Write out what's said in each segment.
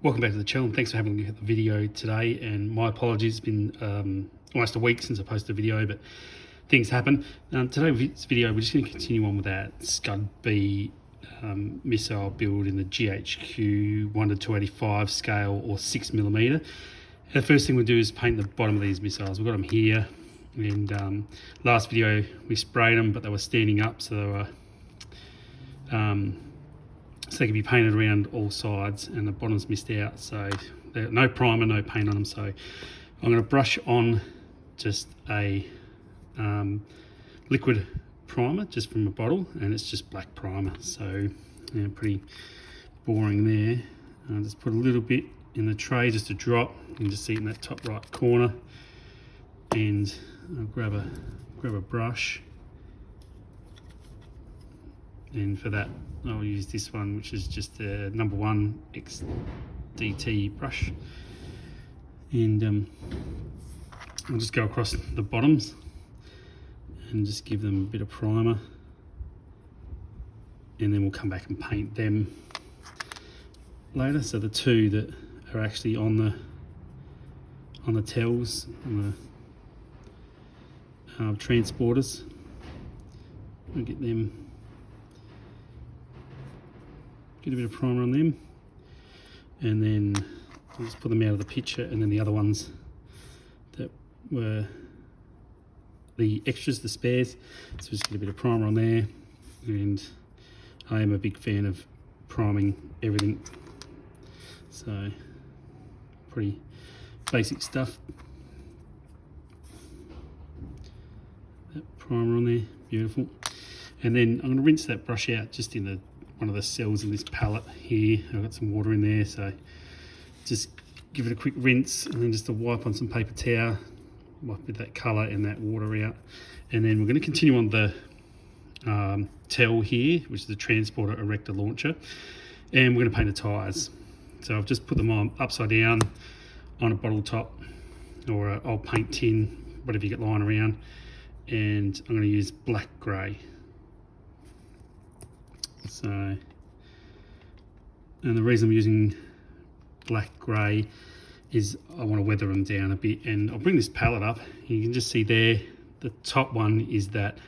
Welcome back to the channel. Thanks for having a look at the video today, and my apologies. It's been almost a week since I posted a video, but things happen. Today with this video, we're just going to continue on with that Scud B missile build in the GHQ 1 to 285 scale or 6mm. The first thing we'll do is paint the bottom of these missiles. We've got them here, and last video we sprayed them, but they were standing up, so they were so they can be painted around all sides, and the bottom's missed out, so no primer, no paint on them. So I'm going to brush on just a liquid primer just from a bottle, and it's just black primer, so yeah, pretty boring there. I'll just put a little bit in the tray, just a drop. You can just see it in that top right corner, and I'll grab a brush, and for that I'll use this one, which is just a number 1 XDT brush, and I'll just go across the bottoms and just give them a bit of primer, and then we'll come back and paint them later. So the two that are actually on the tails, on the transporters, we'll get them. Get a bit of primer on them, and then I'll just put them out of the picture, and then the other ones that were the extras, the spares, so just get a bit of primer on there. And I am a big fan of priming everything, so pretty basic stuff. That primer on there, beautiful. And then I'm going to rinse that brush out just in one of the cells in this palette here. I've got some water in there, so just give it a quick rinse, and then just a wipe on some paper towel, wipe with that colour and that water out. And then we're going to continue on the TEL here, which is the Transporter Erector Launcher, and we're going to paint the tyres. So I've just put them on upside down on a bottle top or an old paint tin, whatever you get lying around, and I'm going to use black grey. So, and the reason I'm using black grey is I want to weather them down a bit, and I'll bring this palette up. You can just see there, the top one is that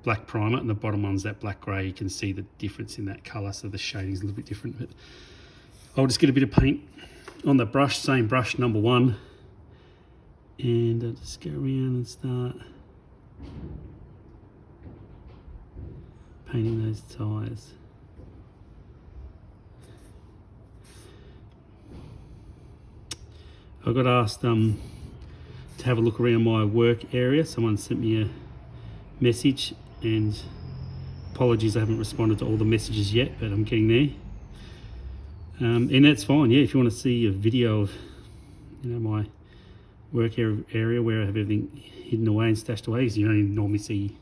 black primer, and the bottom one's that black grey. You can see the difference in that colour, so the shading's a little bit different. But I'll just get a bit of paint on the brush, same brush, number 1, and I'll just go around and start painting those tyres. I got asked to have a look around my work area. Someone sent me a message, and apologies I haven't responded to all the messages yet, but I'm getting there. And that's fine, yeah, if you want to see a video of my work area where I have everything hidden away and stashed away, because you don't normally see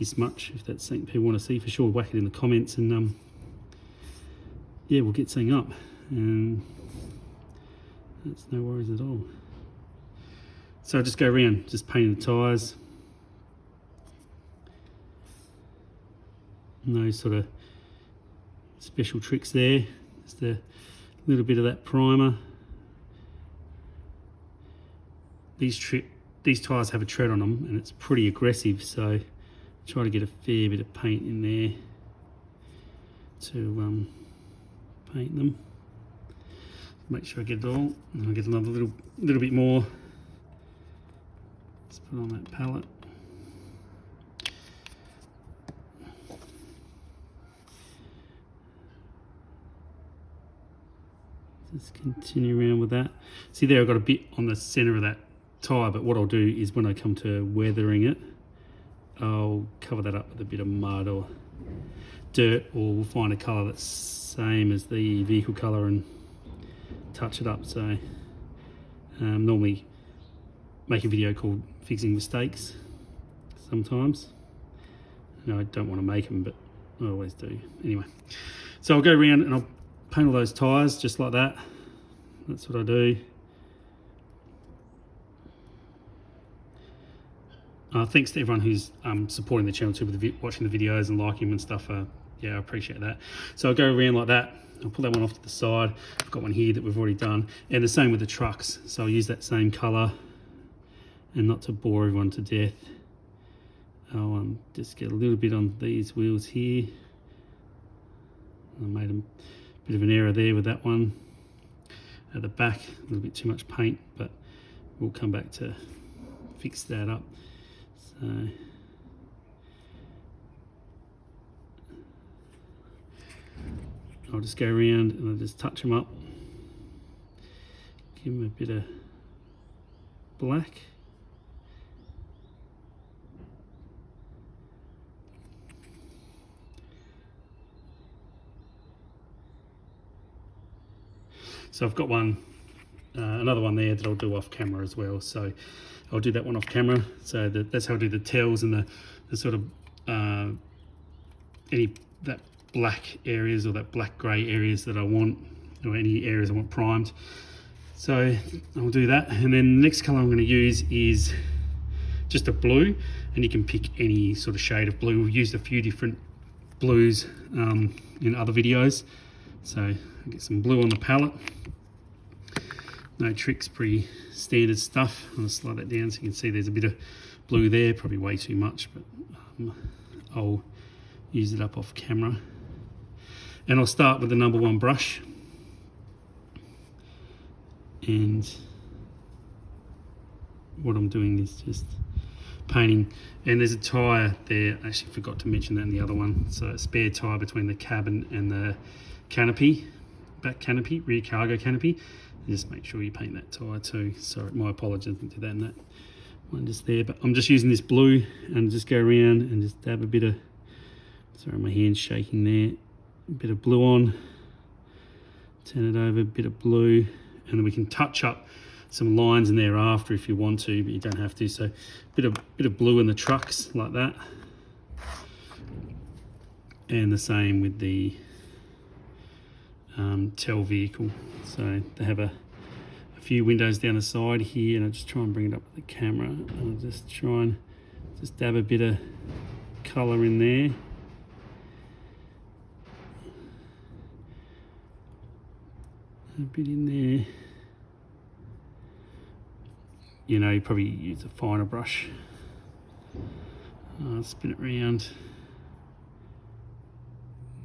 this much. If that's something people want to see, for sure, whack it in the comments, and yeah, we'll get something up. That's no worries at all. So I just go around, just painting the tyres. No sort of special tricks there. Just a little bit of that primer. These tyres have a tread on them, and it's pretty aggressive, so try to get a fair bit of paint in there to paint them. Make sure I get it all, and I'll get another little bit more. Let's put on that palette. Just continue around with that. See there, I've got a bit on the center of that tyre, but what I'll do is when I come to weathering it, I'll cover that up with a bit of mud or dirt, or we'll find a colour that's same as the vehicle colour and touch it up. So normally make a video called fixing mistakes sometimes. I don't want to make them, but I always do anyway. So I'll go around and I'll paint all those tyres just like that. That's what I do. Thanks to everyone who's supporting the channel too, with watching the videos and liking them and stuff. yeah, I appreciate that. So I'll go around like that. I'll pull that one off to the side. I've got one here that we've already done. And the same with the trucks. So I'll use that same colour, and not to bore everyone to death, I'll just get a little bit on these wheels here. I made a bit of an error there with that one. At the back, a little bit too much paint, but we'll come back to fix that up. So I'll just go around and I'll just touch them up, give them a bit of black. So I've got one, another one there that I'll do off camera as well. So I'll do that one off camera. So that's how I do the tails and the sort of that black areas or that black grey areas that I want, or any areas I want primed. So I'll do that, and then the next colour I'm going to use is just a blue, and you can pick any sort of shade of blue. We've used a few different blues in other videos. So I'll get some blue on the palette. No tricks, pretty standard stuff. I'm going to slide that down so you can see there's a bit of blue there, probably way too much, but I'll use it up off camera. And I'll start with the number 1 brush. And what I'm doing is just painting. And there's a tyre there, I actually forgot to mention that in the other one. So a spare tyre between the cabin and the canopy, back canopy, rear cargo canopy. And just make sure you paint that tyre too. Sorry, my apologies, I didn't do that in that one just there. But I'm just using this blue and just go around and just dab a bit of, sorry, my hand's shaking there. A bit of blue on, turn it over, a bit of blue, and then we can touch up some lines in there after if you want to, but you don't have to. So a bit of blue in the trucks like that, and the same with the TEL vehicle. So they have a few windows down the side here, and I'll just try and bring it up with the camera. I'll just try and just dab a bit of colour in there. A bit in there. You know, you probably use a finer brush. Spin it around.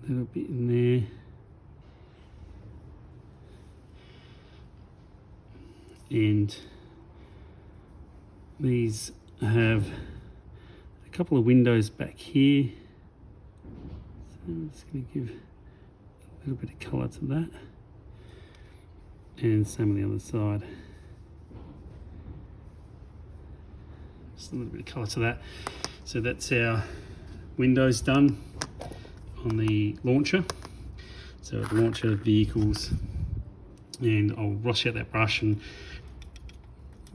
A little bit in there. And these have a couple of windows back here. So I'm just going to give a little bit of colour to that. And same on the other side. Just a little bit of colour to that. So that's our windows done on the launcher. So the launcher vehicles, and I'll wash out that brush and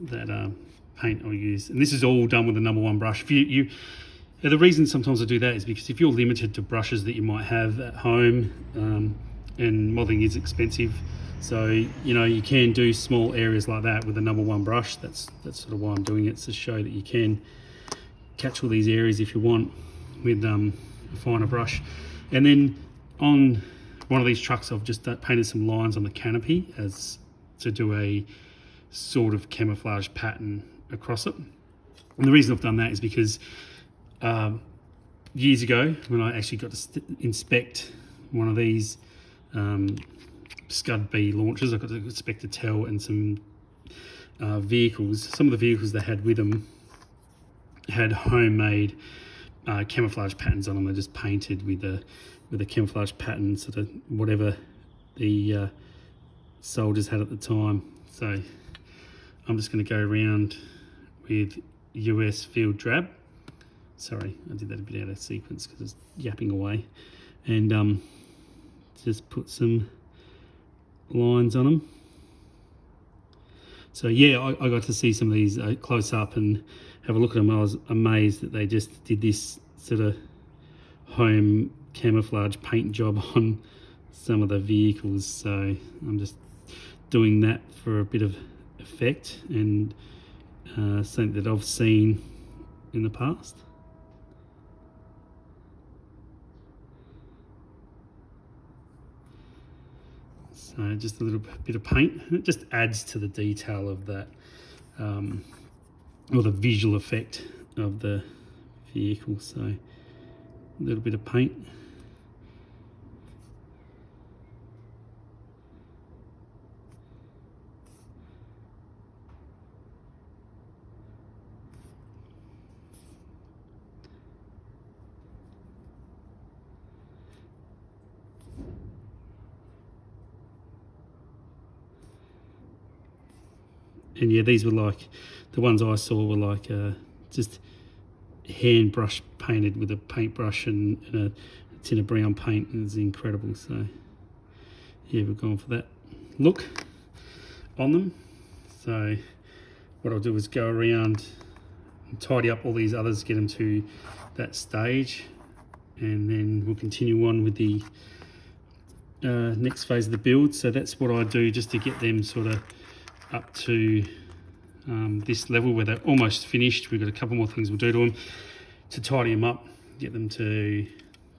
that paint I'll use. And this is all done with the number 1 brush. If the reason sometimes I do that is because if you're limited to brushes that you might have at home, and modelling is expensive, so you know you can do small areas like that with the number 1 brush. That's sort of why I'm doing it, to show that you can catch all these areas if you want with a finer brush. And then on one of these trucks, I've just painted some lines on the canopy as to do a sort of camouflage pattern across it. And the reason I've done that is because years ago, when I actually got to inspect one of these Scud B launchers, I got to inspect a TEL and some vehicles. Some of the vehicles they had with them had homemade camouflage patterns on them. They're just painted with a camouflage pattern, sort of whatever the soldiers had at the time. So I'm just going to go around with US Field Drab. Sorry, I did that a bit out of sequence because it's yapping away. And just put some lines on them. So yeah, I got to see some of these close up and have a look at them. I was amazed that they just did this sort of home camouflage paint job on some of the vehicles. So I'm just doing that for a bit of effect and something that I've seen in the past. So just a little bit of paint, and it just adds to the detail of that, or the visual effect of the vehicle. So a little bit of paint. And yeah, these were like, the ones I saw were like just hand brush painted with a paintbrush and a tin of brown paint, and it's incredible. So yeah, we're going for that look on them. So what I'll do is go around and tidy up all these others, get them to that stage, and then we'll continue on with the next phase of the build. So that's what I do just to get them sort of up to this level where they're almost finished. We've got a couple more things we'll do to them to tidy them up, get them to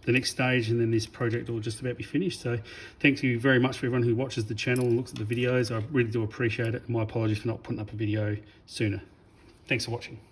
the next stage, and then this project will just about be finished. So thank you very much for everyone who watches the channel and looks at the videos. I really do appreciate it. My apologies for not putting up a video sooner. Thanks for watching.